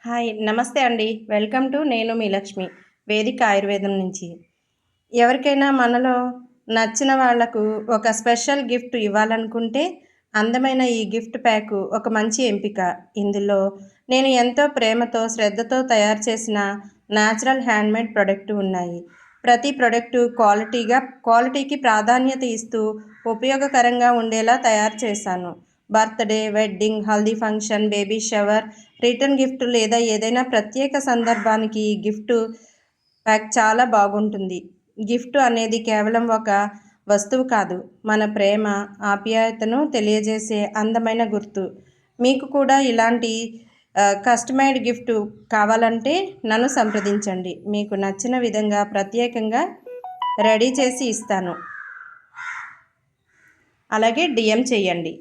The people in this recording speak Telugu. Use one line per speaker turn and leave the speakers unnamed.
హాయ్ నమస్తే అండి. వెల్కమ్ టు నేను మీ లక్ష్మి వేదిక ఆయుర్వేదం నుంచి. ఎవరికైనా మనలో నచ్చిన వాళ్లకు ఒక స్పెషల్ గిఫ్ట్ ఇవ్వాలనుకుంటే అందమైన ఈ గిఫ్ట్ ప్యాకు ఒక మంచి ఎంపిక. ఇందులో నేను ఎంతో ప్రేమతో శ్రద్ధతో తయారు చేసిన న్యాచురల్ హ్యాండ్మేడ్ ప్రొడక్ట్ ఉన్నాయి. ప్రతి ప్రొడక్టు క్వాలిటీకి ప్రాధాన్యత ఇస్తూ ఉపయోగకరంగా ఉండేలా తయారు చేశాను. Birthday, wedding, haldi function, baby shower, return gift లేదా ఏదైనా ప్రత్యేక సందర్భానికి ఈ గిఫ్ట్ ప్యాక్ చాలా బాగుంటుంది. గిఫ్ట్ అనేది కేవలం ఒక వస్తువు కాదు, మన ప్రేమ, ఆప్యాయతను తెలియజేసే అందమైన గుర్తు. మీకు కూడా ఇలాంటి కస్టమైజ్డ్ గిఫ్ట్ కావాలంటే నన్ను సంప్రదించండి. మీకు నచ్చిన విధంగా ప్రత్యేకంగా రెడీ చేసి ఇస్తాను. అలాగే DM చేయండి.